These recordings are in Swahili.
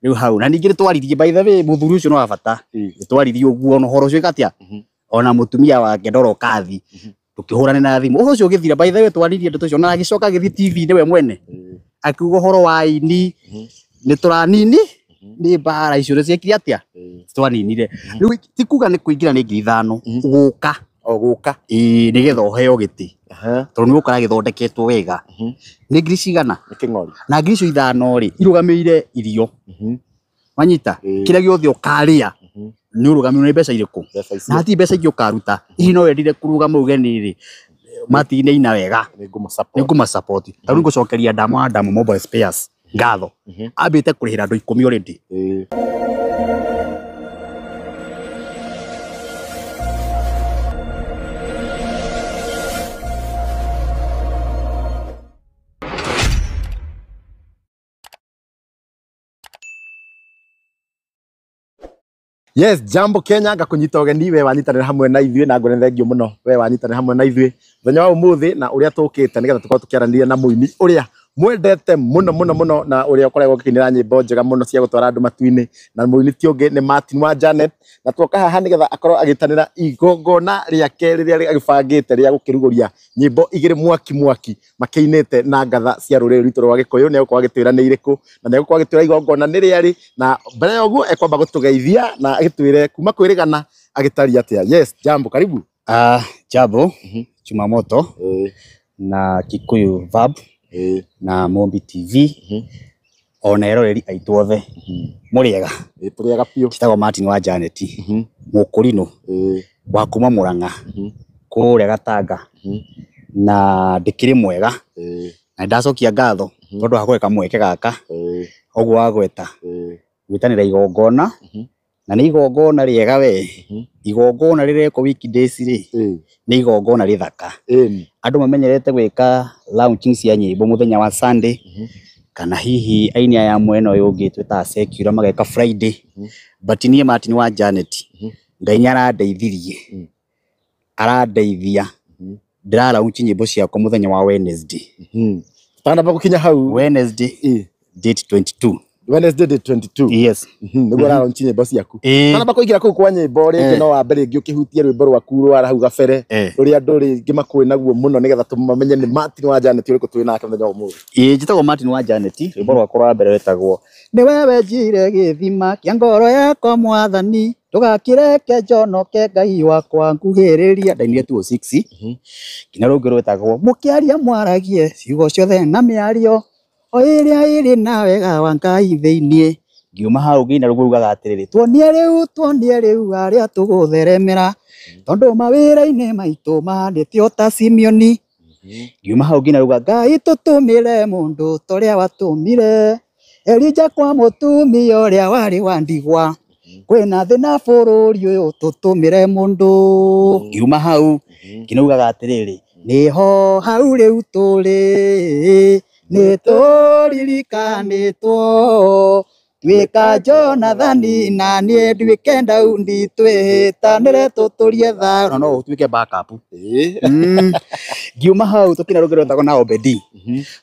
riu hau na ningi twaririe by the way muthuri ucio no abata twaririe uguo no horo ucio katia ona mutumia wake ndoro kathi tukihurana na thimu ucio githira by the way twaririe ndeto cio na agicoka githi TV ni we mwene akiuga horo wa ini ni turanini ni bara icio ciekire atia twaninire riu tikuga ni kuingira ni 5,000 guka nigetha uheo giti tondu ni ukora githondeketwo wega ni ngiri cigana king'ori na ngiri icio 5 ri irugamire irio manyita kira giothe ukaria ni urugamire ni mbeca iriku na hati mbeca ingĩ ukaruta ici no wendire kurugama ugeni ri matine ina wega ni nguma support tondu ngucokeria Damu Mobile Spares ngatho ambite kurihira andu 10 already Yes, jambo Kenya ngakunyita ugeni we wanyitanira hamwe na ithuĩ na ngore thengio muno we wanyitanira hamwe na ithuĩ thenya wa umuthi na uria tukite nigetha tukorwo tukiaranĩria na muini uria mwendete muno na uria ukoragwo ukikinira nyimbo njega muno cia gutwara andu matu-ini na muini ti ungi ni Martin wa Janet na twoka haha nigetha akorwo agitanira igongona riake riria agibangite ria gukiruguria nyimbo igiri mwaki makiinite na ngatha cia ruriri rwitu rwa Gikuyu ni gukorwo agitwira ni iriku na ni gukorwo agitwira igongona ni riari na mbere ya uguo ekwamba gutugeithia na agitwire kuma kwirigana agitaria atia. Yes, jambo karibu. Jambo Chumamoto na Kikuyu Verb na Mombi TV ona eroreri aitu othe muriega turiega pio kitagwo Martin wa Janet mukurino wa kuma Murang'a kuria Gatanga na ndikiri mwega na ndacokia ngatho tondu hakweka mweke gaka oguo wagweta gwitanira igongona na ni igongona riega we igongona rireko weekdays ri ni igongona rithaka andu mamenyerete gwika launching cia nyimbo muthenya wa Sunday kana hihi aini ya mwena uyu ungi twita secure mageka Friday but nie Martin wa Janet Ngai arandeithirie arandeithia ndira launch nyimbo ciakwa muthenya wa Wednesday tanaba gukinya hau Wednesday date 22 Wednesday date 22 yes niguo launch nyimbo ciaku tanaba kuingira kuu kwa nyimbo ringi no wa mbere ingi ukihutia rwimbo rwaku rwa hau gabere ruria andu ringi makuwi naguo muno nigetha tumamenye ni Martin wa Janet uriku twi nake muthenya wa umuthi njitagwo Martin wa Janet rwimbo rwakwa rwa mbere wetagwo ni wewe njire githima kia ngoro yakwa mwathani ndugakireke njonoke Ngai wakwa nguhiriria ndainire 206 kina rungi rwetagwo mukiaria mwaragie ciugo ciothe na miario o iria iri na wega wa Ngai thiinie ngiuma hau ngina rugurugaga atiriri tuonie riu aria tugutheremera tondu mawira-ini maitu mahanditio ta Simeoni ngiuma hau ngina ruga Ngai tutumire mundu toria watumire Elija kwa mutumia uria wari wa ndigwa kwina thina bururi uyu tutumire mundu ngiuma hau ngina rugaga atiriri niho hau riu turi ni turirikanitwo twika Jonathani na nie ndwike Daudi twitanire tuturie tha no twike backup ngiuma hau tukina rugero tako na Obedi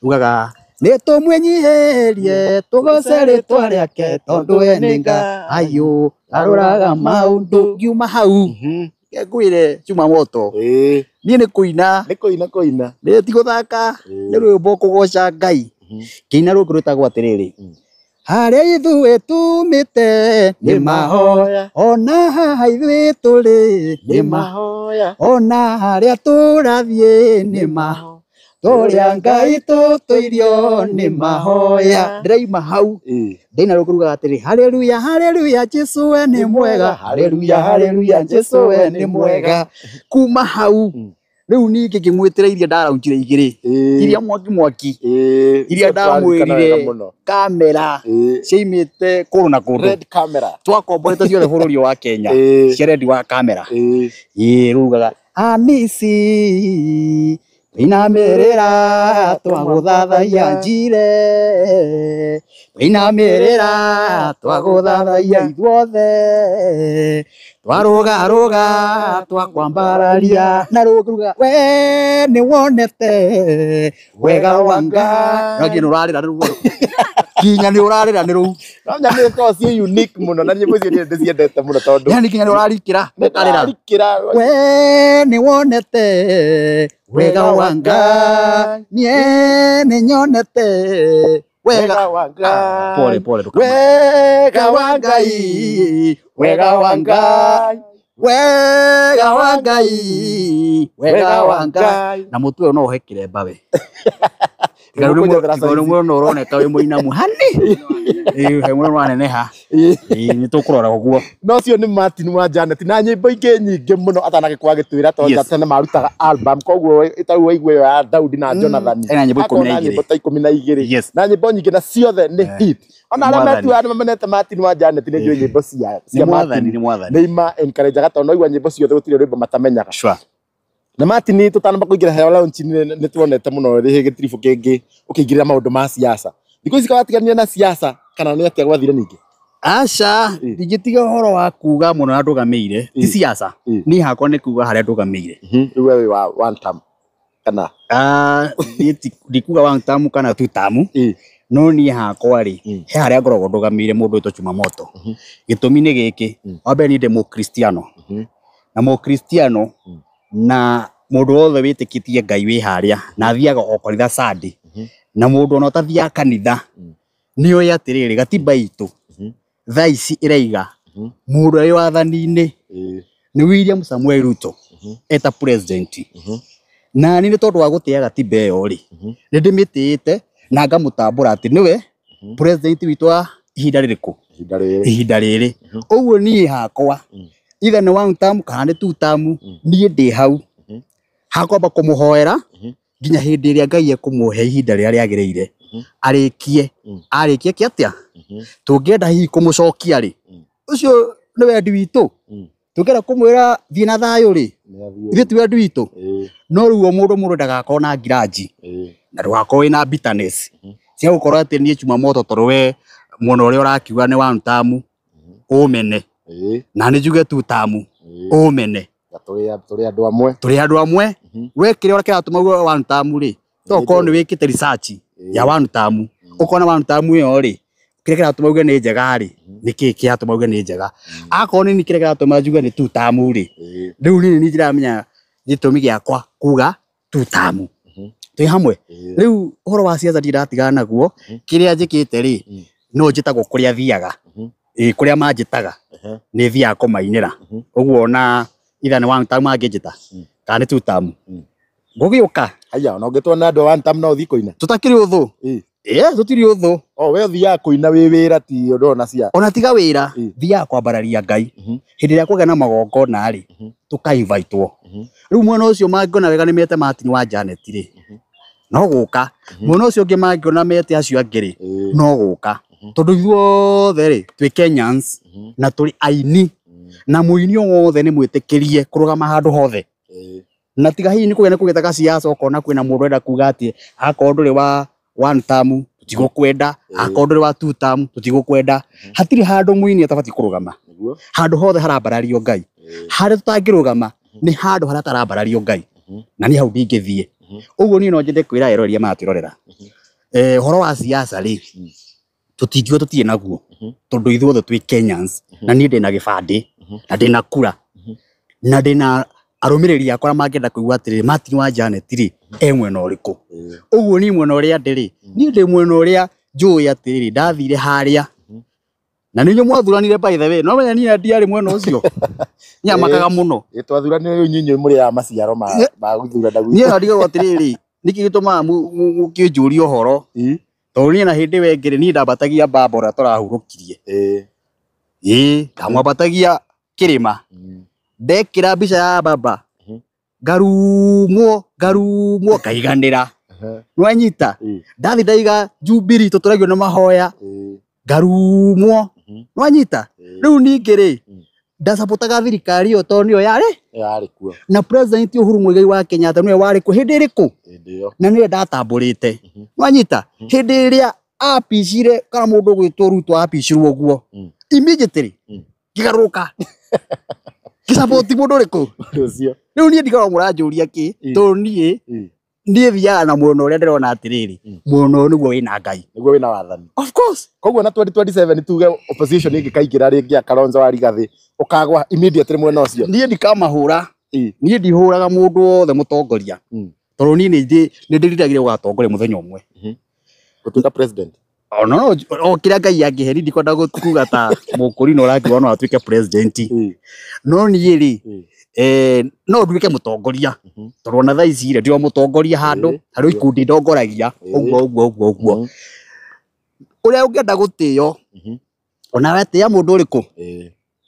rugaga ni tumwenyiherie tugocere twariake tondu we ninga ayu aruraga maundu ngiuma hau ngwire Chumamoto nie ni kuina ni ti guthaka ni rwimbo kugoca Ngai kina rugirutagwo atiriri haria ithuĩ tumĩte nĩ mahoya ona haha ithuĩ tũrĩ nĩ mahoya ona harĩa tũrathiĩ nĩ mahoya tũrĩa Ngai tũtũirio nĩ mahoya ndĩraima hau ndĩna rũkurugaga atĩrĩ haleluya haleluya Jesũ we nĩ mwega haleluya haleluya Jesũ we nĩ mwega kuma hau riu ningi ngimwitireirie ndaraunjire igiri iria mwaki iria ndamwirire kamera ciimite kuru na kuru red camera twakomborete ciothe bururi wa Kenya cia red wa kamera rugaga amisi inamerera twaguthathaia njire inamerera twaguthathaia ithuothe twaruga twakwambararia na ruga we ni wonete wega wa Ngai no ngino rarira rugo Kinya ni urarira ni ru. Namya nä ko cie unique muno na nyimbo icio nä ndĩciendete muno tondũ Yani kinya ni urarikira ukarira. arikĩra We ni wonete wega wa Ngai. Nie ni nyonete wega wa Ngai. Pole pole Wega wa Ngai. wega wa Ngai. Wega wa Ngai. Wega wa Ngai. Na mutu no hekire mbawe. Tigaru mwe no roneka we muinamu hani. He mwe waneneha. Ni tukurora guo. No cio nĩ Martin wa Janet na nyĩmbo ingĩ nyingĩ mũno atanake kwa gĩtwĩra tondũ tene marutaga album koguo ĩtarũ waigua ya Daudi na Jonathan. Ena nyĩmbo 12. Nyĩmbo ta 12. Na nyĩmbo nyingĩ na ciothe nĩ hit. Ona arĩa metuaga mamenete Martin wa Janet nĩ njũĩ nyĩmbo cia Martin. Nĩ encourageaga tondũ no igua nyĩmbo ciothe gũtirĩ rwĩmbo matamenyaga. Sure. Na Martin tutanamba kuingira heo launch nĩ tuonete mũno rĩ gĩtiribũ kĩngĩ ũkĩingĩrĩra maũndũ ma siasa. Thikũ ici kawatigania na siasa kana nĩ atĩa gwathire ningĩ? Aca ndingĩtiga ũhoro wa kuga mũno na ndũgamĩire ti siasa. Niĩ hakwa nĩ kuga harĩa ndũgamĩire. Rĩu we wa one term kana ndikuga one term kana two term. No niĩ hakwa rĩ he harĩa ngoragwo ndũgamĩire mũndũ wĩtwo Chumamoto. Gĩtũmi nĩ gĩkĩ, wambere niĩ ndĩ mũkristiano na mũkristiano na mũndũ wothe wĩtĩkĩtie Ngai wĩ harĩa na athiaga o kanitha Sunday na mũndũ ona ũtathiaga kanitha nĩoĩ atĩrĩrĩ gatiba itũ thaa ici ĩraiga mũndũ ũrĩ wathani-inĩ nĩ William Samuel Ruto eta president. Na niĩ nĩ tondũ wa gũtĩĩa gatiba ĩyo rĩ nĩ ndĩmĩtĩĩte na ngamũtambũra atĩ nĩwe president witũ wa ihinda rĩrĩkũ? Ihinda rĩrĩ. Ũguo niĩ hakwa either nĩ one term kana nĩ two term niĩ ndĩ hau hakwamba kũmũhoera nginya hĩndĩ ĩrĩa Ngai ekũmũhe ihinda rĩrĩa rĩagĩrĩire arĩkie kĩatĩa. Tũngĩenda hihi kũmũcokia rĩ ũcio nĩ wendi witũ. Tũngĩenda kũmwĩra thiĩ na thayũ rĩ ithuĩ ti wendi witũ. No rĩu o mũndũ ndagakorwo na ngiranji na ndũgakorwo wĩna bitterness cia gũkorwo atĩ niĩ Chumamoto tondũ we mwena ũrĩa ũrakiuga nĩ one term ũmene na nĩ njuge two term ũmene. Tũrĩ andũ amwe we kĩrĩa kĩratũma uge one term rĩ tokorwo nĩ wĩkĩte research ya one term ũkona one term ĩyo rĩ kĩrĩa kĩratũma uge nĩ njega rĩ nĩkĩ kĩratũma uge nĩ njega. Akorwo nĩ kĩrĩa kĩratũma njuge nĩ two term rĩ rĩu niĩ ndiramenya gĩtũmi gĩakwa kuga two term. Twĩ hamwe rĩu ũhoro wa siasa ndiratigana naguo. Kĩrĩa njĩkĩte rĩ no njĩtagwo kũrĩa thiaga kũrĩa manjĩtaga nĩ thiaga kũmainĩra. Ũguo ona either nĩ one term angĩnjĩta kana nĩ two term ngũgĩũka. Haya ona ũngĩtwona andũ one term no ũthiĩ kũina tũtakĩrĩ ũthũ. Tũtirĩ ũthũ. We ũthiaga kũina wĩ wĩra ti ũndũ ona cia ona tiga wĩra thiaga kwambararia Ngai hĩndĩ ĩrĩa kũgĩa na magongona rĩ tũkainvaitwo. Rĩu mwena ũcio mangĩona wega nĩ mete Martin wa Janet rĩ no gũka. Mwena ũcio ũngĩ mangĩona mete acio angĩ rĩ no gũka. Tondũ ithuothe rĩ twĩ Kenyans na tũrĩ aini na mũini wothe nĩ mwĩtĩkĩrie kũrũgama handũ hothe. Na tiga hihi nĩ kũgĩa na kũgĩtaga siasa ũkona kwĩna mũndũ enda kuga atĩ akorwo ndũrĩ wa one term tũtigũkwenda, akorwo ndũrĩ wa two term tũtigũkwenda. Hatirĩ handũ mũini atabatiĩ kũrũgama. Handũ hothe harambarario Ngai. Harĩa tũtangĩrũgama nĩ handũ harĩa tarambarario Ngai na nĩ hau ndingĩthiĩ. Ũguo niĩ no nyende kwĩra eroreria matwĩrorera ũhoro wa siasa rĩ tũtingiuga tũtirĩ naguo tondũ ithuothe twĩ Kenyans na niĩ ndĩna gĩbandĩ na ndĩna kura na ndĩna arũmĩrĩri akwa mangĩenda kũigua atĩrĩrĩ Martin wa Janet rĩ mwena ũrĩkũ. Ũguo niĩ mwena ũrĩa ndĩ niĩ ndĩ mwena ũrĩa njũĩ atĩrĩrĩ ndathire harĩa na nĩnyuĩ mwathuranire by the way. No menya niĩ ndiarĩ mwena ũcio nyamakaga mũno. Twathuranire inyuĩ mũrĩ ya maciaro ma gũthurana gwitũ. Niĩ ndigagwo atĩrĩrĩ nĩkĩ gĩtũmaga mũkĩnjũria ũhoro tondũ niĩ na hĩndĩ ĩyo ĩngĩ niĩ ndambatagia mbamba ũrĩa tũrahurũkirie. Ndamwambatagia kĩrĩma ndekĩra mbica ya mbamba ngarumwo ngaiganĩra. Nwanyita ndathi ndaiga Jubilee tũtũragio na mahoya ngarumwo. Nwanyita rĩu ningĩ rĩ ndacapotaga thirikari ĩyo tondũ nĩyo yarĩ kuo na president Uhuru Muigai wa Kenyatta nĩwe warĩ kuo hĩndĩ ĩrĩkũ na nĩwe ndatambũrĩte. Nwanyita hĩndĩ ĩrĩa apicire kana mũndũ gwĩtwo Ruto apicirwo ũguo immediately ngĩgarũrũka ngĩcapoti mũndũ ũrĩkũ. Rĩu niĩ ndikoragwo mũranjũria kĩ tondũ niĩ ndiye thiaga na muono uria ndirona atiriri muono niguo wina ngai niguo wina wathani of course koguo na 2027 tuge opposition ingikaingira ringi Kalonzo wa Rigathi ukagwa immediately mwena ucio niĩ ndikamahũra niĩ ndihũraga mũndũ wothe mũtongoria tondũ niĩ nĩ ndĩriragĩria gũgatongoria mũthenya ũmwe gũtuĩka president no kĩrĩa Ngai angĩhe ndikwenda kuga ta mũkũri no ũrakiuga no atuĩke president no niĩ rĩ no nduĩke mũtongoria tondũ ona thaa ici rĩ ndĩ o mũtongoria handũ harĩ ikundi ndongoragia ũguo ũrĩa ũngĩenda gũtĩo ona wetĩa mũndũ ũrĩkũ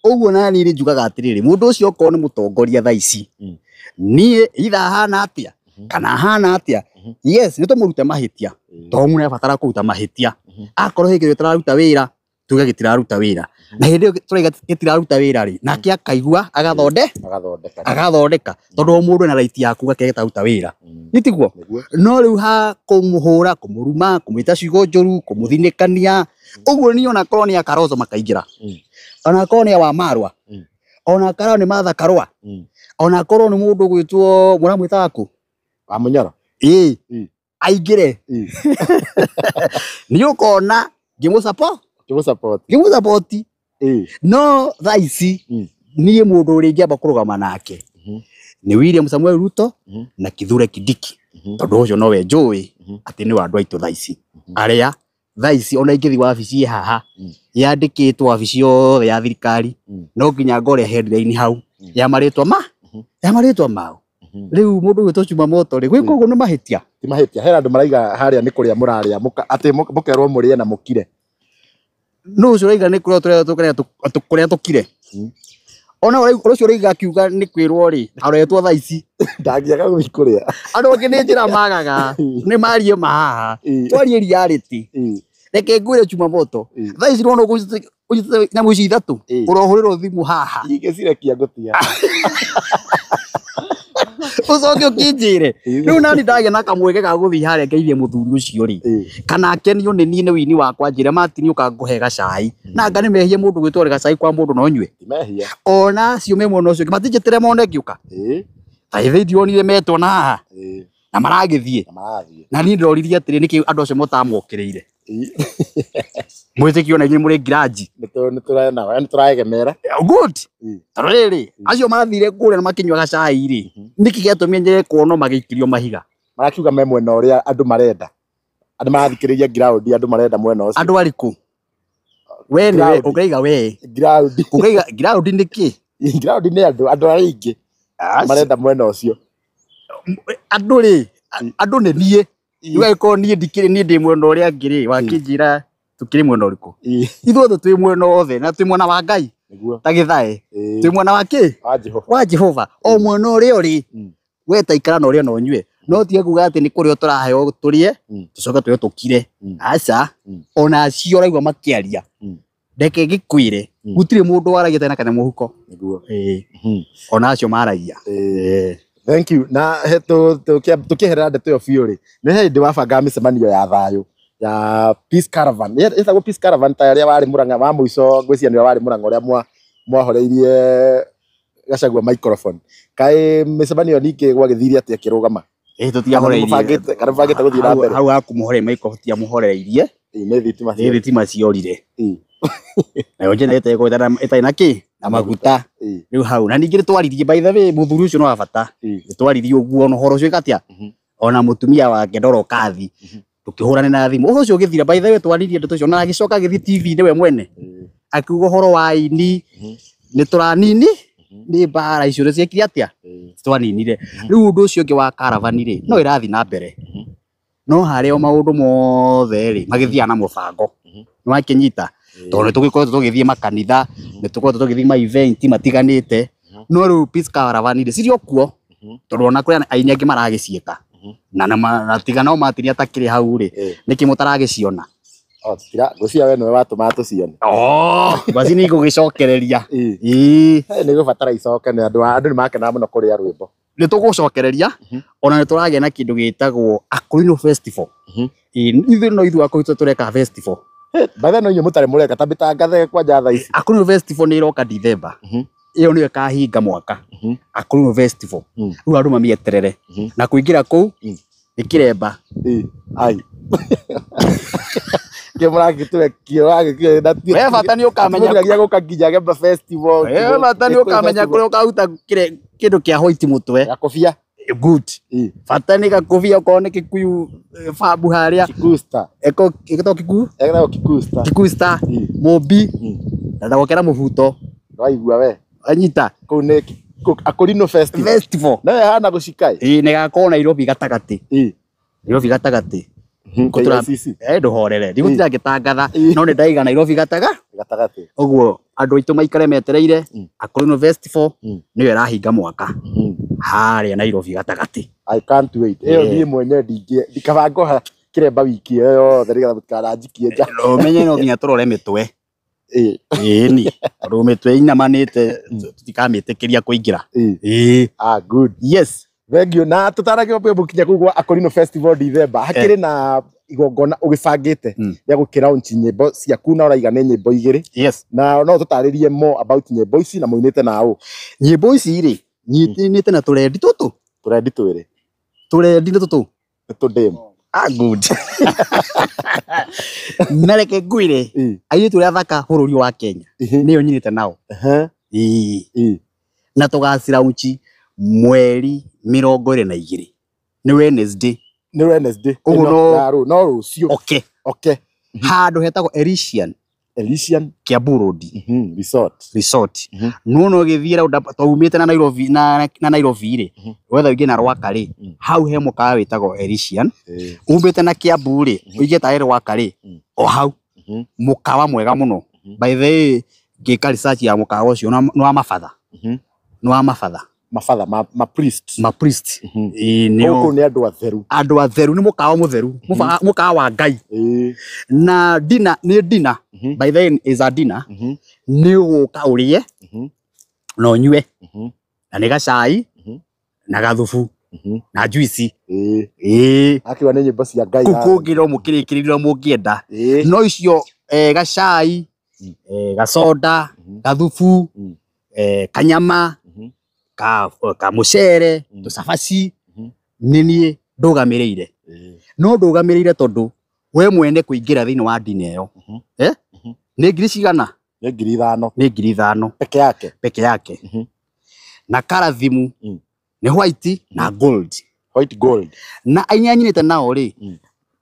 ũguo nani rĩ njugaga atĩrĩrĩ mũndũ ũcio okorwo nĩ mũtongoria thaa ici niĩ itha hana atĩa kana hana atĩa yes nĩ tũmũrute mahĩtia tondũ mũndũ nĩabatara kũruta mahĩtia akorwo hĩndĩ gĩtiraruta wĩra tuge gĩtiraruta wĩra na hĩndĩ ĩyo tũrauga gĩtiraruta wĩra rĩ nake akaigua agathondeka tondũ o mũndũ ena right ya kuuga kĩrĩa gĩtaruta wĩra nĩ tiguo no rĩu ha kũmũhũra kũmũruma kũmwĩta ciugo njũru kũmũthinĩkania ũguo niĩ ona korwo nĩ Kalonzo makaingĩra ona korwo nĩ Wamarwa ona korwo nĩ Martha Karua ona korwo nĩ mũndũ gwĩtwo mũramwĩta waku wa Munyoro aingĩre nĩ ũkona ngĩmũsupport no thaa ici niĩ mũndũ ũrĩa ingĩamba kũrũgama nake nĩ William Samuel Ruto na Kithure Kindiki tondũ ũcio nowe njũĩ atĩ nĩ wa andũ aitũ thaa ici arĩa thaa ici ona ingĩthi wabici haha yandĩkĩtwo wabici yothe ya thirikari no nginya ngore headline hau ya marĩtwa mao rĩu mũndũ gwĩtwo Chuma Moto rĩ gwĩka ũguo nĩ mahĩtia ti mahĩtia he andũ maraiga harĩa nĩ kũrĩa mũrarĩa atĩ mũkerwo mũrĩe na mũkire no ũcio ũraiga nĩ kũrĩa tũkire ona ũcio ũraiga akiuga nĩ kwĩrwo rĩ aretwo thaa ici ndangĩaga gũthiĩ kũrĩa andũ angĩ nĩ njĩra magaga nĩ marie mahaha twarie reality reke ngwĩre Chuma Moto thaa ici nĩwona ũnyitĩte nyamũ ici ithatũ ũrohũrĩrwo thimũ haha ingĩcirekia ngũtia ucoke ũkĩnjĩre rĩu nani ndagĩa na kamweke ga gũthiĩ harĩa ngeithie mũthuri ũcio rĩ kana akenio nĩ niĩ nĩ wini wakwa njĩre Martin ũka ngũhe gacai na anga nĩ mehie mũndũ gwĩtwo gacai kwa mũndũ no nyue mehia ona acio me mwena ũcio matinjĩtĩre mone ngĩũka ta ithe ndionire metwo na haha na maragĩthiĩ na niĩ ndĩroririe atĩrĩ nĩkĩ andũ acio motamwokĩrĩire mwĩtĩkio na inyuĩ mũrĩ ngiraji nĩ tũraegemera good tondũ rĩrĩ acio mathire kũrĩa na makĩnyua gacai rĩ nĩkĩ gĩatũmire njĩre kuonwo magĩikĩrio mahiga marakiuga me mwena ũrĩa andũ marenda andũ marathikĩrĩria ground andũ marenda mwena ũcio andũ arĩkũ we nĩwe ũkaiga we ground ũkaiga ground nĩkĩ ground nĩ andũ aingĩ marenda mwena ũcio andũ rĩ andũ nĩ niĩ igagĩkorwo niĩ ndikĩrĩ niĩ ndĩ mwena ũrĩa ngĩrĩ wakĩnjĩra tukiri mwena ũrĩkũ ithuothe twĩ mwena wothe na twĩ mwena wa Ngai ta gĩthae twĩ mwena wa kĩ wa Jehova o mwena ũrĩa ũrĩ we ta ikara na ũrĩa no nyue no tiga kuga atĩ nĩ kũrĩa tũraheo tũrĩe tũcoke twĩ tũkire aca ona acio ũraigua makĩaria ndeke ngĩkwĩre gũtirĩ mũndũ waragia tena kana mũhuko ona acio maragia thank you na tukĩherera ndeto ĩyo biũ rĩ nĩ hĩndĩ wabanga mĩcemanio ya thayũ ya Peace Caravan ĩtagwo Peace Caravan ta arĩa warĩ Mũrang'a wa mũico ngwĩciria nĩwe warĩ Mũrang'a ũrĩa mwahoreirie Gachagua microphone kaĩ mĩcemanio ningĩ gwagĩthire atĩ akĩrũgama tũtiahoreirie kana bangĩte gũthiĩ na mbere hau hakũmũhoreria microphone tiamũhoreirie nĩ thitima ciorire nayo generator ĩtarĩ na kĩ na maguta rĩu hau na ningĩ nĩtwaririe by the way mũthuri ũcio no wa bata nĩtwaririe ũguo no horo ũcio ĩkatia ona mũtumia wake Ndoro Kathi tukĩhũrana na thimũ ũcio ũgĩthira by the way twaririe ndeto icio na agĩcoka agĩthiĩ TV-inĩ we mwene akiuga ũhoro wa aini nĩ tũranini nĩ mbara icio ciekire atĩa twaninire rĩu ũndũ ũcio ũngĩ wa Caravan rĩ no ĩrathiĩ na mbere no harĩa o maũndũ mothe rĩ magĩthiaga na mũbango nĩwakĩnyita tondũ tũgĩkoretwo tũgĩthiĩ makanitha nĩtũkoretwo tũgĩthiĩ ma event matiganĩte no rĩu Peace Caravan rĩ cirĩ o kuo tondũ ona kũrĩ aini angĩ maragĩciĩka na tiga no matiria atakĩrĩ hau rĩ nĩkĩ mũtaragĩciona ngũcia we nĩwe watũma tũcione basi nĩ igũgĩcokereria nĩ gũbatara icoke nĩ andũ nĩmakenaga mũno kũrĩa rwĩmbo nĩ tũgũcokereria ona nĩ tũragĩa na kĩndũ gĩtagwo Aquino Festival ithuĩ no ithuĩ akũitwo tũreka festival bathe no inyuĩ mũtarĩ mũreka tambĩtangathe kwanja thaa ici Aquino Festival nĩ iroka December iyo nĩyo kahinga mwaka Aquino Festival rĩu andũ mamĩeterere na kũingĩra kũu ikiremba ai kemura gitwe kio na tio we bata ni ukamenya gya gukaginya Gemba festival we bata ni ukamenya kuri ukauta kindu kia white mutwe ya kofia good bata ni gakofia ukone kikuyu fabu haria kikusta eko kiku kikusta mobi na ndagokera mubuto waigua we anyita kuu ni Akorino festival na hana gucikai ni gakona Nairobi gatagati Nairobi gatagati kutura nduhorere ndigutira gitangatha no ni ndaiga Nairobi gatagati uguo andu aitu maikare metereire Akorino festival niyo irahinga mwaka haria Nairobi gatagati I can't wait ni mwenye ndikabango kiremba wiki yo theriga mutikaranjikie nja no menye no nginya turore mitwe ni rumitwe inamanite tutikamiitikiria kuingira good yes thengio na tutaragio pwe bukinya kugwa Akorino festival December hakiri na igongona ugibangite ya gukira unchi nyimbo ciaku na uraiga ni nyimbo igiri yes na no tutaririe more about nyimbo ici na muinite nao nyimbo ici ri nyitinite na turendi tutu turendi tutu tudem good nareke ngwire aire turia thaka bururi wa Kenya niyo nyinite nao na tugacira unchi mweri 22 ni Wednesday uguo no rucio okay handu hetagwo Elysian Kiambu Road resort no githira twaumite na Nairobi ri wetha wingi na Rwaka ri hau he mukawa witagwo Elysian umbite na Kiambu ri uige tairi Rwaka ri o hau mukawa mwega muno by the way ngika research ya mukawa ucio no wa mafadha ma priest ni andu atheru ni mukawa mutheru mukawa wa Ngai na dinner by then is a dinner ni uka urie no nyue na ni gacai na gathufu na juici akiwa ni nyimbo cia Ngai kukugiro mukirikiriro mungienda no icio gacai gasoda gathufu kanyama ka mucere tucabaci nini ndugamireire no ndugamireire tondu we mwene kuingira thiini wa dini eyo ni ngiri cigana ni ngiri 5 peke yake na karathimu ni white na gold na ainyanyinite nao ri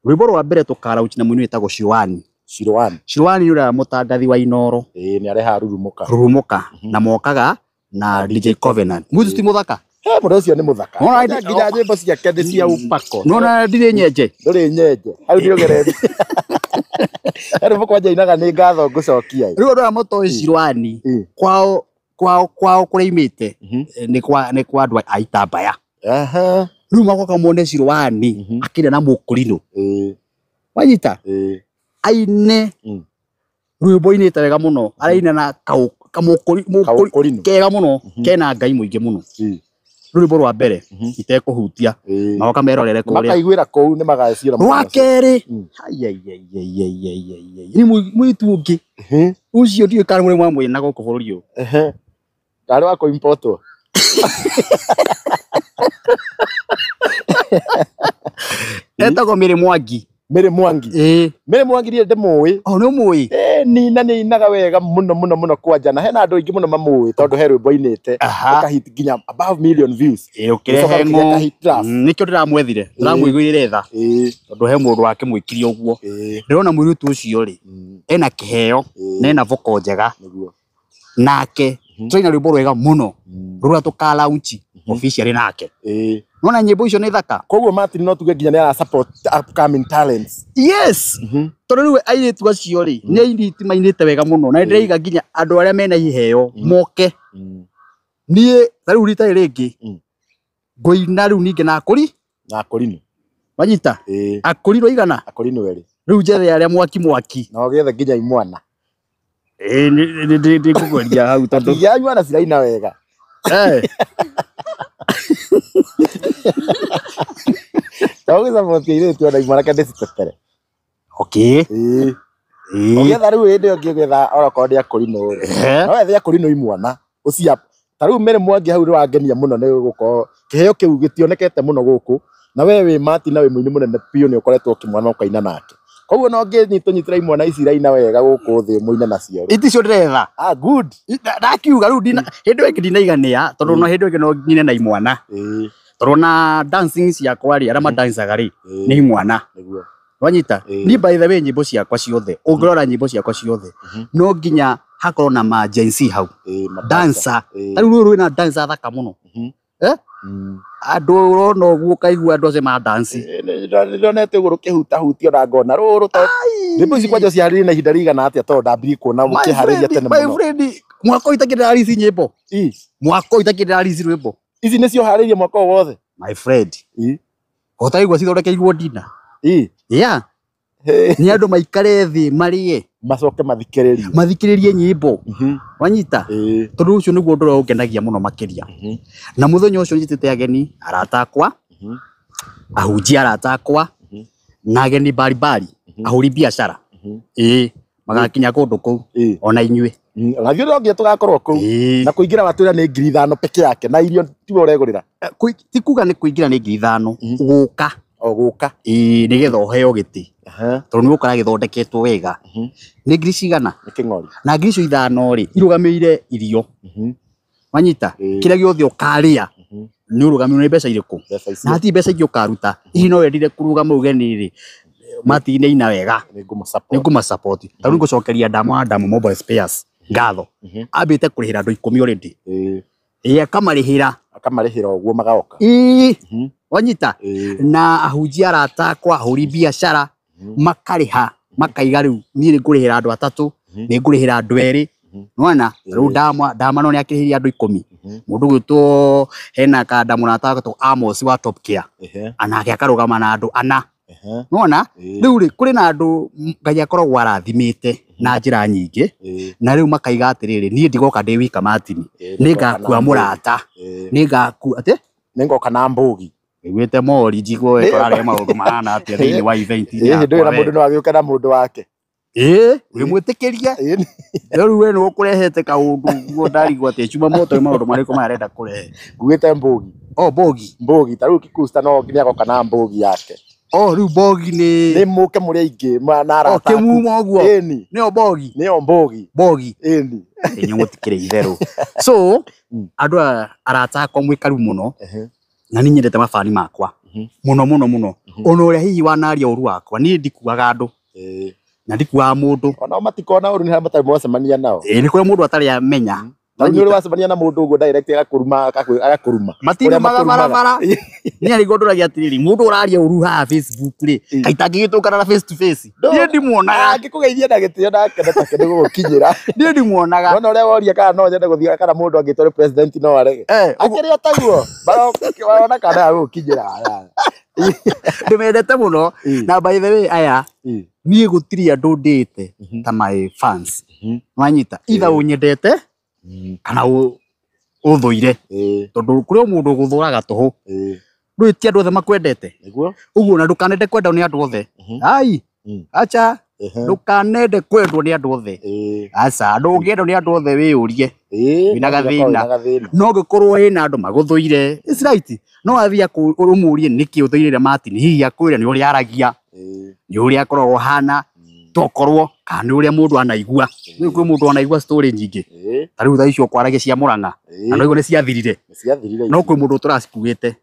rwimbo rwa mbere tukarauchi na mwini witagwo Shirwani ura mutangathi wa Inoro ni areha rurumuka na mokaga na DJ Covenant mutu ti muthaka mundu ucio ni muthaka no nginya nyimbo cia kende cia upako no na ndire nyenje hau ndio geredi ari mukwa inaga ni ngatho ngucokia riu ndo moto Shirwani kwao kureimite ni kwa andu aitambaya riu magoka muone Shirwani akina na mukurino wanyita aine rwimbo-ini wega muno araina na kamukuri kega muno kena Ngai muingi muno rwimbo rwa mbere itekuhutia magoka merorere kuria makaiguira kou ni magacira rwa keri ni muitu ungi ucio ndio kana muri mwamwe na guku bururi uyu ndari wako importwo etagwo Mary Mwangi Mary Mwangi ri ndimui no mui ni inaga wega muno kwanja na hena andu ingi muno mamui tondu he rwimbo inite akahit ginya above million views ukirehengo nikyo ndiramwethire ndiramwiguire tha tondu he mundu wake mwikirie uguo ndirona mwirutu ucio ri ena kiheo na ena voko njega nake twaina rwimbo rwega muno rura tukala unchi officially nake nona nyimbo icio ni thaka koguo Martin no tuge ginya ni ara support upcoming talents yes tondu riwe airetu acio ri ni airiti mainite wega muno na ndireiga ginya andu aria mena iheo moke nie riu rita ringi ngoina riu ninge na akorino wanyita akorino igana weri riu jethe aria mwaki na ogethe ginya imwana ndi kugweria hau tondu ya imwana ciraina wega Taweza mwotia ile tu na imwana kende citetere okay ogetha riu indi ogetha orokondi Akorino no wethe Akorino imwana ucia tariu Mary Mwangi hau ri wangenia muno ni guko kiheo kiu gitionekete muno guku na wewe Mati na we muini munene piu ni ukoretwo ukimwana ukaina nake koguo no nyitira imwana ici iraina wega guku thi muine nacio iticio ndiretha good ndakiuga riu hindi ĩngĩ ndinaigania tondu no hindi ĩngĩ no nyine na imwana tondu na dancing ciakwa ri aria madancaga ri ni imwana niguo wanyita ni by the way nyimbo ciakwa ciothe ungirora nyimbo ciakwa ciothe no nginya hakorwo na ma Gen Z hau dancer riu rũrũ na dancer thaka muno andu urona uguo kaigua andu acio ma dance ndonete iguru kihuta hutio na ngona rũrũ to nyimbo ici kwanja ciarĩrĩ na ihinda rĩigana atĩa to ndambiri kuona mũkĩharĩria tene mũno my friend mwaka itakĩndĩra release nyimbo mwaka itakĩndĩra release rwĩmbo ici nĩcio harĩria mwaka wothe my friend utaigua cithondekeirwo ndina ni andu maikare thi marie macoke mathikĩrĩrie nyimbo wanyita tondu ucio niguo ndoro ungenagia muno makiria na muthenya ucio njitite ageni aratakwa ahunjia aratakwa na ageni bari ahuri biashara magakinya kundu kuu ona inyue Ravio ndio tugakorwo kuu na kuingira watu ni 5,000 peke yake na irio tiwe uregurira ti kuga ni kuingira ni 5,000 guka nigetha uheo giti tondu ni ukora githondeketwo wega ni ngiri cigana ni king'ori na ngiri icio 5 ri irugamirire irio wanyita kiria giothe ukaria ni urugamirire ni mbeca iriku na hati mbeca ingĩ ukaruta ici no wendire kurugama ugeni ri Mati ni ina wega ni nguma support tondu ngucokeria Damu Mobile Spares ngatho ambite kurihira andu 10 already akamarihira uguo magaoka wanyita na ahunjia aratakwa ahuri biashara makariha makaiga riu ni ngurihira andu 3 ni ngurihira andu 2 nwana riu Dama no ni akirihiria andu 10 mundu gwitwo hena Damu na atagwo Amos wa Top Care anake akarugama na andu 4 nwana riu ri kuri na andu Ngai akoragwo arathimite na njira nyingi na riu makaiga atiriri ni ndigoka ndi wika Martin ni ngakua murata ni ngaku ate ni ngoka na mbugi wite mori njigwo wekorare maundu marana atia thiini wa event ya ndio na mundu no agioka na mundu wake uri mwitikiria riu we no kurehete kaundu guo ndarigwa ati chuma moto maundu mariko marenda kurehe ngwite mbugi mbugi ta riu kikusta no nginya agoka na mbugi yake riu bogi ni muke muri aingi na arata kimumo guo nio bogi enye mutikire itheru so andu arata kwa mwikaru muno na ni nyendete mafani makwa muno ona uria hihi wanaria uru wakwa ni ndikuaga andu na ndikuaga mundu ona matikona uru ni ha matari mwacemania nao ni kuri mundu atari amenya Tanyo uri wacemania na mundu uguo direct agakuruma matiri bara ni ari gonduragia atiriri mundu uraria uru ha Facebook ri kaita ngigitũkana na face to face ni ndimuonaga angikugeithia na gitio na keneta kende gukinyira ni ndimuonaga no uria woria kana no nyende guthia kana mundu angitore president no arege akiri ataguo barona kana gukinyira ndimendete muno na by the way aya ni gutiri andu ndite ta my fans wanyita either unyendete kana uthuire tondu kuri mundu guthuraga tuhu ndu ti andu othe makwendete uguo na ndukanende kwendwo ni andu othe ai acha ndukanende kwendwo ni andu othe aca andu ungiendwo ni andu othe wiurie wina gathina no ngikorwo hina andu maguthuire is right no athia umurie niki uthuire Martin hihi akwire ni uria aragia ni uria akoragwo hana tokorwo kana uria mundu anaigua ni kwi mundu anaigua story nyingi tariu tha icio kwaragia cia Murang'a andu igo ni ciathirire no kwi mundu turacikuite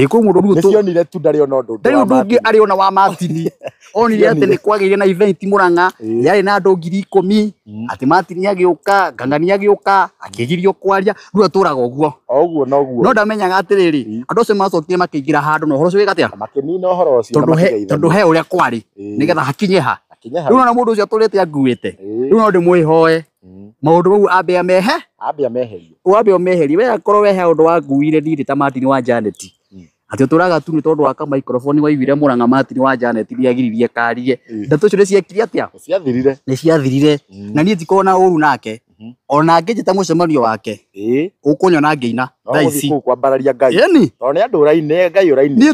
kwi mundu ni cionire tu ndari ona undu ndungi ari ona wa Martin onire ati ni kwagire na event Murang'a yari na andu 10,000 ati Martin agiuka Ng'ang'ani agiuka akigirio kwaria riu aturaga uguo no ndamenyaga atiriri andu acio macokire makiingira handu no horo cio wigatia makinina horo ucio tondu he uria kwari nigetha hakinye ha riu na mundu ucio aturite anguite riu no ndimwihoe maundu mau ambe ameherie we akorwo wehe undu wa nguire ndiri ta Martin wa Janet ati turaga tu ni tondu wa ka microphone waivire Murang'a Martin wa Janet ndiagiririe karie ndeto cio ciekire atia ni ciathirire na nie tikona uru nake ona ngijita mucemanio wake ukunyona ngeina thaici kwambararia Ngai yani to ni andu uraine Ngai uraine ni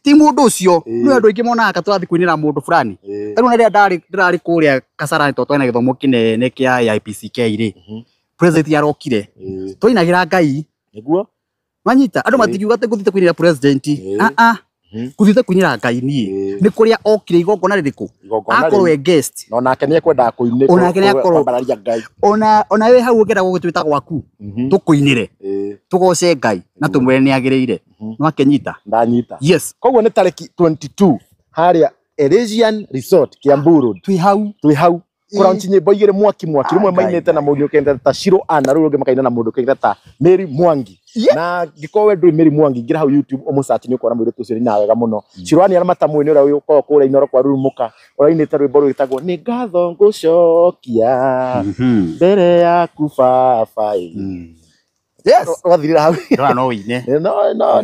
ti mundu ucio ni andu ingi monaga twathi kwinira mundu fulani tanu na ria ndirari kuria Kasarani to twina githomo kinene kia IPCK ri president arokire twainagira Ngai niguo manyita andu matigiuga te guthite kwinira president kuthite kunyira Ngai nie ni kuria okire igongona ririku akorwo guest no nake ni ekwendaga kuinira onake ni akorwo kwambararia Ngai ona we hau ukenda gugitwita gwaku tukuinire tugoce Ngai na tumwire ni agiriire no akenyita ndanyita yes koguo ni tariki 22 haria Elysian Resort Kiambu twi hau kuraunci nyimbo igire mwaki rumwe mainite na mundu ukenda ta Shiro ana ruge makaina na mundu ukenda ta Mary Mwangi na gikowe ndui Mary Mwangi ngira hau YouTube umusearch ni ukora mwire tuciri na wega muno Shiro ani aramatamwe ni uria uko kura inoro kwa rumuka urainite rwimbo rwitagwo ni ngatho ngucokia mbere yaku baba yes wathirira hau no wine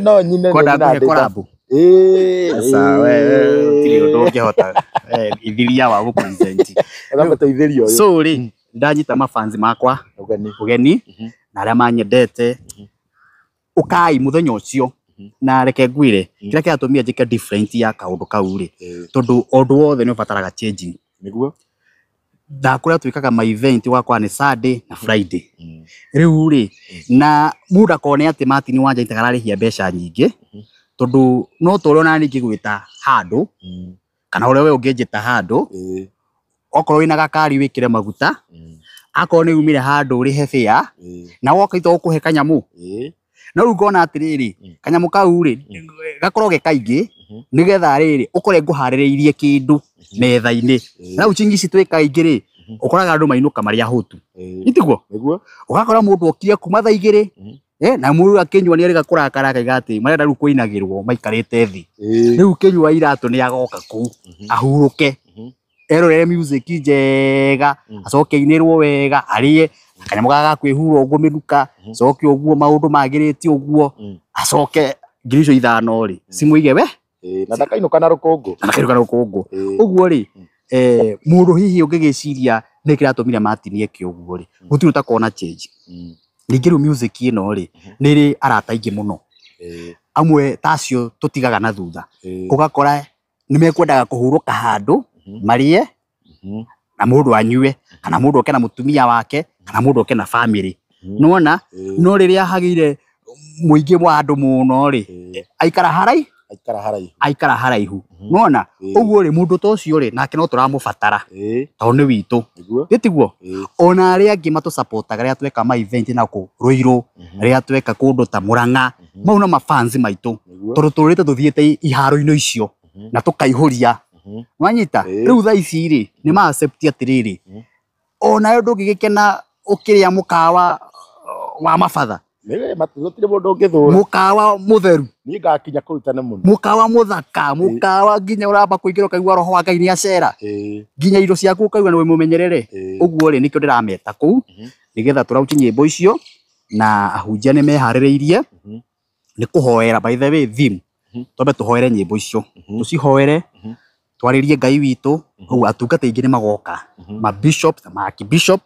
no nyine na korabu sasa wewe tiri undu ungihota ithiria wa gupresent agateithirio so ri ndanyita mafanzi makwa ugeni na aria manyendete ukai muthenya ucio na reke ngwire kira kiatumia njike different ya kaundu kau ri tondu undu wothe ni ubataraga changing niguo kuria twikaga ma event wakwa ni Saturday na Friday riu ri na muda kone ati Martin wanja itagararihia mbeca nyingi tondu no toro na ningi gwita handu kana ore we ungejeta handu okorwo ina gakari wikire maguta akorwo ni umire handu ri hefia na woka ito ukuhe kanyamu na ru ngona atiriri kanyamu kau ri gakorwo ge kaingi nigetha riri ukore nguhaririirie kindu metha-ini na uchingici twika ingiri ukoraga andu mainuka maria hutu itiguo niguo ugakora mundu okire kuma tha igiri na mundu akinywa ni ari gakurakara kaigati marenda ru kuinagirwo maikarite thi riu kinywa iratu ni agoka ku ahuruke erorere music njega acoke inirwo wega arie kanyamu gaga kwihura uguo miruka acoke uguo maundu magiriti uguo acoke ngirisho ithano ri simuige we na ndakainuka na rukungu uguo ri mundu hihi ungigiciria ni kiratumire Martin eke uguo ri gutiru ta kona change ningi ru music ino ri niri arata ingi muno amwe tacio tutigaga na thutha ugakora nimekwendaga kuhuruka handu marie na mundu anyue kana mundu oke na mutumia wake kana mundu oke na family nona no riria hagire muingi wa andu muno ri aikara haraihu nona uguo ri mundu tocio ri nake no turamubatara tauni witu gitiguo ona aria angi matu supportaga ria tweka ma event na ku Ruiru ria tweka kundu ta Murang'a mau na mafans maitu tondu turite tuthiete iharo-ino icio na tukaihuria wanyita riu tha ici ri ni ma accept atiriri ona yo ndungigikena ukiria mukawa wa mabatha matutire mundu ungithura mukawa mutheru ni ngakinya kurutana muno mukawa muthaka mukawa nginya uramba kuingiro kaigwa roho wa Ngai ni acera nginya indo ciaku kaigwa ni mumenyerere uguo ri nikio ndirameta ku nigetha turauti nyimbo icio na ahunjia ni mehaririirie ni kuhoera by the way theme tobe tuhoere nyimbo icio tucihoere twaririe Ngai witu ugu atungata ingi ni magoka ma bishop ma archbishop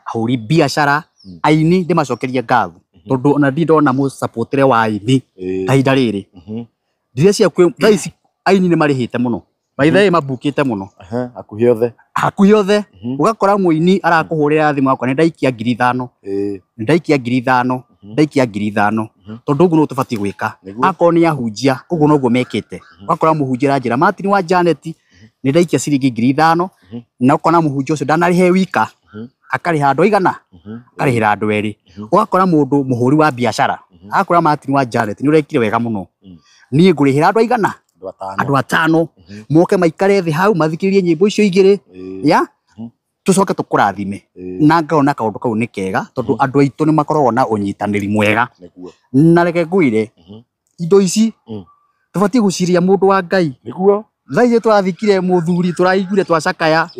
ahuri biashara aini ndi macokeria ngatho tondu ona ndona mu supportire wa aini kahinda riri ndiria cia kwi thaisi aini ni marihite muno by the way mabukite muno hakuhi othe ugakora muini arakuhurira thimu akwa ni ndaikia 5,000 ndaikia 5,000 tondu ugu no tubati gwika akoro ni ahunjia ugu no guo mekite ugakora muhunjira njira Martin wa Janet ni ndaikia ciringi 5,000 na ukona muhunjia ucio ndanarihe wika akariha andu igana akarihira andu eri ugakora mundu muhuri wa biashara akora Martin wa Janet ni urekire wega muno nie ngurihira andu igana andu 5 moke maikare thi hau mathikirie nyimbo icio igire ya tucoke tukurathime na ngaona kaundu kau ni kega tondu andu aitu ni makoragwo na unyitaniri mwega na reke ngwire indo ici tubati guciria mundu wa Ngai niguo thaije twathikire muthuri turaiguire twacakaya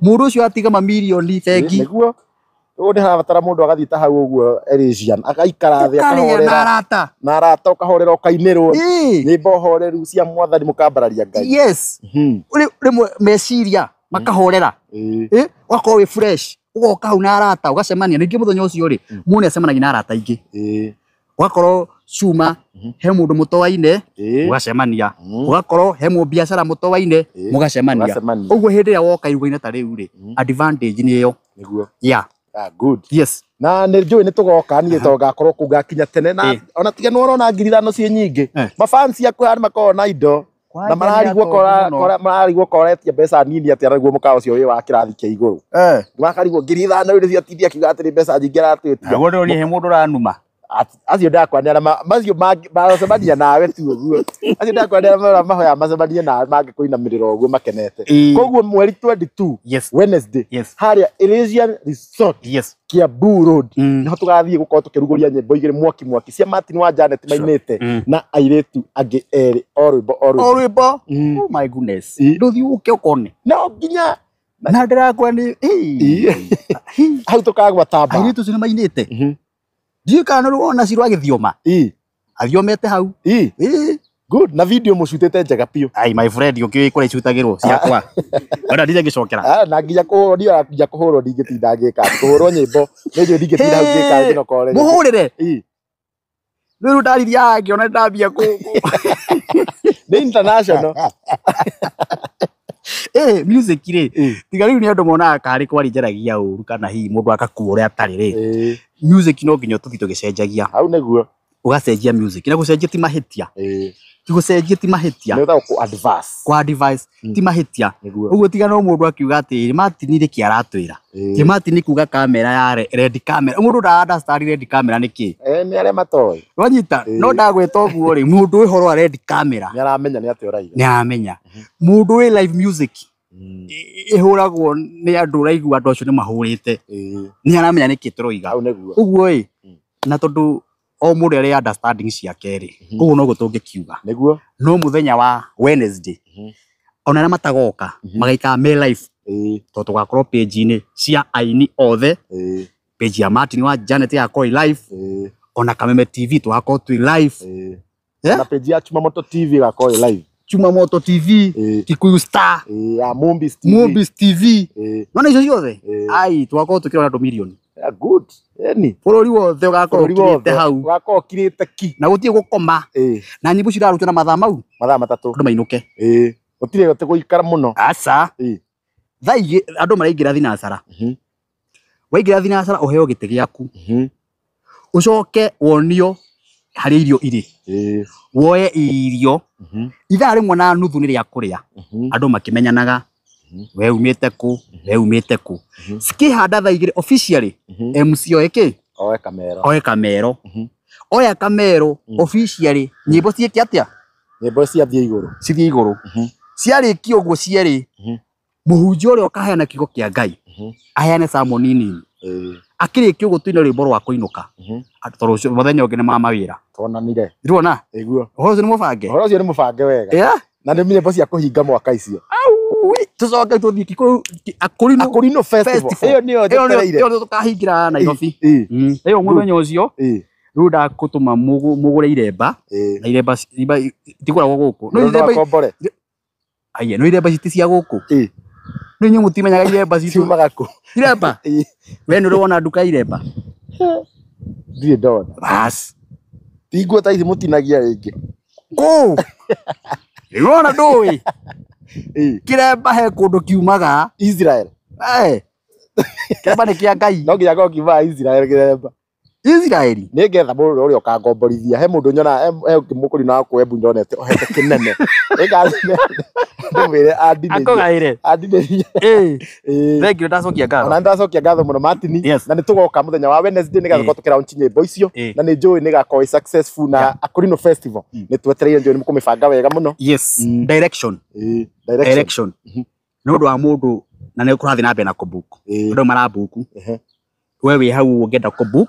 mundu ucio atiga mamilioni bengi niguo undi harabatara mundu agathita hau uguo Elysian agaikara thi akahorera na arata ukahorera ukainirwo nyimbo horeru cia mwathani mukambararia Ngai yes rimwe meciria makahorera wako we fresh ugoka hau na arata ugacemania ningi muthenya ucio ri mune acemanagia na arata ingi ugakorwo cuma he mundu mutowaine ugacemania ugakorwo he mu biashara mutowaine mugacemania uguo hindi ya woka irugaine ta riu ri advantage ni yo niguo ya Good. Yes. Na nä njå ä nä tå goka niä to gakorwo kå ngakinya tene na ona tiga nä warona ngiri ithano ciä nyingä mafansi aku harä makorwo na indo na mararigwo koretia mbeca nini atä araguo må kao å cio wä wa kä rathi kä igå rå makarigwo ngiri ithano rä ciatithia kiuga atä rä mbeca nyingä ratwä Naguo ndå he må ndå ranuma acio ndakwanä macio macemania nawe tu å guo acio ndakwanä mahoya macemanie nawe mangä kå inamä rä ra å guo makenete koguo mweri 22 Wednesday harä Elysian Resort Kiambu Road nä ho tå gathiä gå korwo tå kä rugå ria nyä mbo igä rä mwaki cia Martin wa Janet mainä te na airä tu angä erä o rwä mbo oh my goodness ndå thiä å ke å kone no nginya na ndä rakwa nä hau tå kagwa tamba airä tu cinä mainä te ndiä kana rå ona cirå agä thioma athiomete hau good na video må cutä te njega piå ai my friend å kä kå rä cutagä rwo ciakwa ona ndithä ngä cokera na nginya kå hå rwo nginya kå hå rwo ndingä tinda ngä ka kå hå rwo nyä mbo nä njå ndingä tinda hau ngä ka ngä nokore må hå rä re rä u ndarithia ngä ona ndambia kå nä international music rä tiga rä u nä andå monaga karä kwarinjaragia å ru kana hihi må ndå akakuo å rä a atarä rä music no nginya tå thi tå gä cenjagia hau nä guo å gacenjia music na gå cenjia ti mahä tia ti gå cenjia ti mahä tia kwa advice ti mahä tia å guo tiga no må ndå akiuga atä Martin nä kä aratwä ra ti Martin nä kuga kamera ya red camera må ndå nda red camera nä kä nä arä matoi wanyita no ndagwä ta å guo rä må ndå wä horo wa red camera nä aramenya nä atä å raire nä aramenya må ndå wä live music ä hå ragwo nä andå raigua andå acio nä mahå rä te nä aramenya nä kä tå roiga å guo ä na tondå o må ndå arä understanding ciake rä å guo no gå tå ngä kiuga no må thenya wa Wednesday ona arä a matagoka magaikara me live tondå tå gakorwo page-inä cia aini othe page ya Martin wa Janet yakorwo live ona Kameme TV tå gakorwo twä live na page ya Chumamoto TV gakorwo live Chumamoto TV Kikuyu Star ya Mumbis TV nona icio ciothe ai tå gakorwo tå kä rona andå mirioni good eni bå rå ri wothe å gakorwo kä rä te hau gakorwo kä rä te ki na gå tiä gå koma na nyimbo cirarutwo na mathaa mau mathaa matatå andå mainå ke gå tirä te gå ikara må no aca thaa igä andå maraingä ra thinacara waingä ra thinacara å heo gä tä gä aku å coke wonio harä irio irä woe irio ithaa rä mwe na nuthu nä rä a kå rä a andå makä menyanaga we umä te kå cikä handa thaa igä rä officially MC oe kä oe kamero oya kamero officially nyimbo ciäke atä a nyimbo ciathiä cithiä igå rå ciarä kie å guo cierä må hunjia å rä a å kaheana kiugo kä a Ngai aheane camo nini akä rä kie å gå tuina rwä mbo rwa kå inåka tondå må thenya å ngä nä mama wä ra tonanire ruona å horo å cio nä må bange å cio nä må bange wega na nä nyimbo cia kå hinga mwaka icio tå coke tå thiä Akũrinũ festival ä yo nä tå kahingä ra Nairobi ä yo må thenya å cio rä u ndakå tå ma må gå re iremba na iremba itigå ragwo gå kå no iremba citi cia gå kå nä inyuä må timenyaga iremba ciumaga kå iremba we nä å rä wona nduka iremba ndirä ndona bas tinguo ta ici må tinagia rä ngä kå rä wona ndå ä kä remba he kå ndå kiumaga Israel kĩremba nĩ kĩa Ngai no nginya korwo kiumaga Israel kĩremba Israeli nĩ ngetha mũndũ ũrĩa ũkangomborithia he mũndũ nyona he mũkũrinũ wa kwembu ndonete ohete kĩnene ndĩmwĩre akũgaĩre thengiũ ndacokia ngatho ona ndacokia ngatho mũno Martin na nĩ tũgoka mũthenya wa Wednesday nĩgetha tũkorwo tũkĩraunchi nyĩmbo icio na nĩ njũĩ nĩ gakorwo successful na Akũrinũ festival nĩ twetereire njũĩ nĩ mũkũmĩbanga wega mũno direction nĩ ũndũ wa mũndũ na nĩ ũkũrathiĩ na mbere na kũbook andũ marabook we wĩ hau ũngĩenda kũbook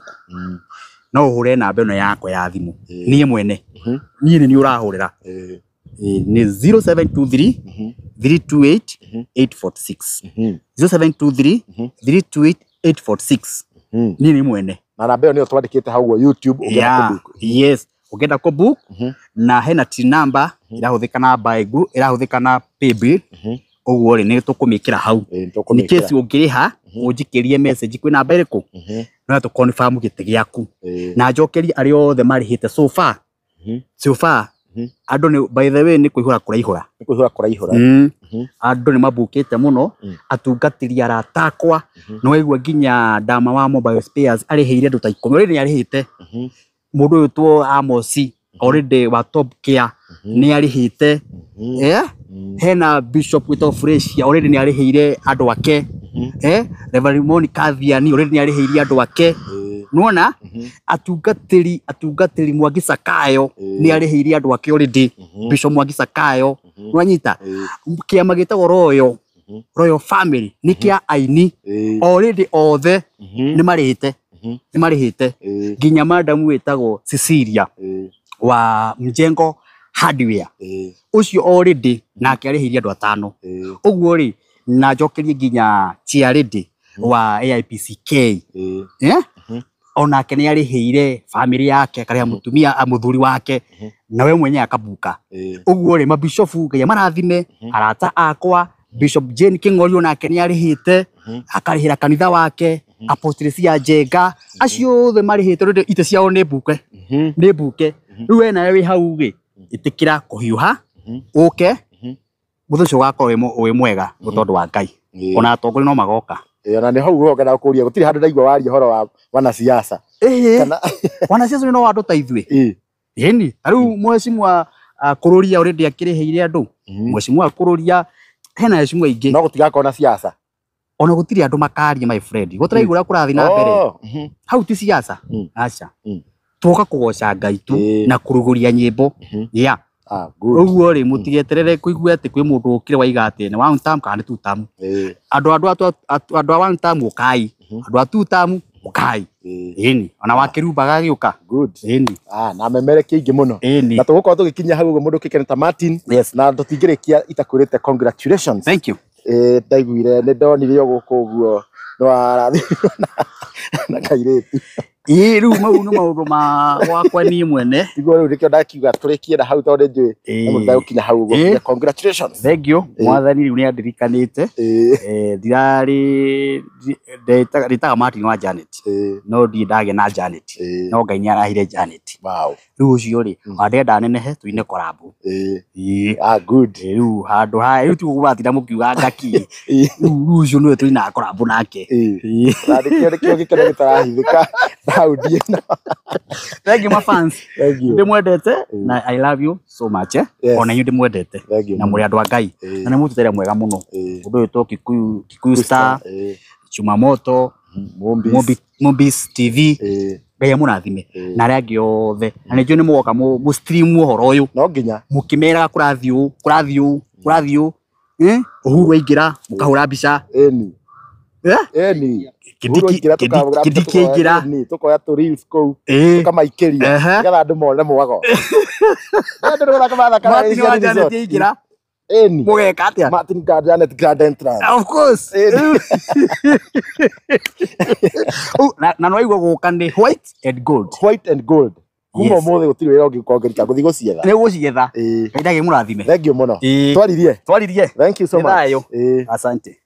no ũhũre namba ĩno yakwa ya thimũ niĩ mwene niĩ nĩ ũrahũrĩra ni 0723 328 846 0723 328 846 niĩ nĩ mwene na namba ĩyo nĩyo twandĩkĩte hau YouTube ũngĩenda kũbook yes ũngĩenda kũbook na hena tin number ĩrahũthĩka na Baigu ĩrahũthĩka na Paybill ũguo rĩ nĩ tũkũmĩkĩra hau in case ũngĩrĩha ũnjikĩrie message kwĩ namba ĩrĩkũ no tũ confirm gĩtĩ gĩaku na njokerie arĩa othe marĩhĩte so far Andu ni by the way ni kuihura kuraihura. Ni kuihura kuraihura. Andu ni mabukite muno atungatiri aratakwa no waigua nginya ndama wa mobile spares ariheire andu ta 10 ni arihite. Mundu uyu tu Amosi already wa Top Care ni arihite. Hena Bishop wito Fresh already ni ariheire andu ake. Reverend Monica Thiani already ni ariheire andu ake. Nuona atungatiri Mwangi Sakayo ni ariheire andu ake already. Bishop Mwangi Sakayo nwanyita kiama gitagwo Royal Family ni kia aini already othe ni marihite nginya madam wetagwo Cecilia wa Mjengo Hardware ucio already nake arihirie andu 5 uguo ri na njokerie nginya Chiaredi wa AIPCK onake ni arihiire family yake karia mutumia muthuri wake nawe mwenye akabuka uguo ri mabishofu ngai marathime arata akwa Bishop Jane King'ori onake ni arihite akarihira kanitha wake Apostle cia Njenga acio the marihite rinde ite ciao ni mbuke riu we nawe wi hau gi itikira kuhiuha uke muthucio gakorwo wi mwega tondu wa Ngai ona atongori no magoka ona ni hau roga na kuria gutiri handu ndaigwa waria horo wa wana siasa kana wana siasa no andu ta ithwe yeni riu mwecimu kururia already akiriheire andu mwecimu kururia hena mwecimu ingi no gutigakona siasa ona gutiri andu makaria my friend gutiraigura kurathi na mbere hau ti siasa acha tuoka kugoca Ngai tu na kuruguria nyimbo good uguo ri mutigeterere kuigua ati kwi mundu ukire waiga ati ni one time kana two time andu a one time ukai andu a two time ukai ini ona wakirumbaga giuka good ini na memere kingi muno na tugukorwo tugikinya hau uguo mundu kikene ta Martin na tutingirikia itakurite congratulations thank you ndaiguire ni ndonire guku uguo no arathi na kaireti riu mau no maundu ma wakwa ni mwene igwo riu rikio ndakiuga turikie na hau tondu njui mundu ndagukinya hau uguo congratulations thank you mwathani riu ni andirikanite ndirari ndetaga Martin wa Janet no ndi ndage na Janet no Ngai ni arahire Janet wow riu ucio ri andenda nenehe tuine korabu good riu handu ha riu tu gubathira mukiuga ngaki riu ucio no tuina korabu nake rikio gikene gitarahithika thank you my fans ndimwendete na I love you so much ona nyu ndimwendete na muri andu a Ngai na mututere mwega muno undu uyu Kikuyu Star Chumamoto Mobi's TV Ngai amurathime na aria angi othe na nijue ni mugoka mu stream uhoro uyu no nginya mukimera kurathiu uhuru aingira mukahura mbica Kidiki aingira tukoya tu reels kou tukamaikiria nigetha andu mone mwago andu niguthaka mathaka Martin wa Janet aingira mugeka atia Martin wa Janet grand entrance of course na no igwo guka ni white and gold kuma mothe gutiri wira ungikongerika guthi gucietha ni gucietha Ngai murathime thank you muno twaririe twaririe thank you so much asante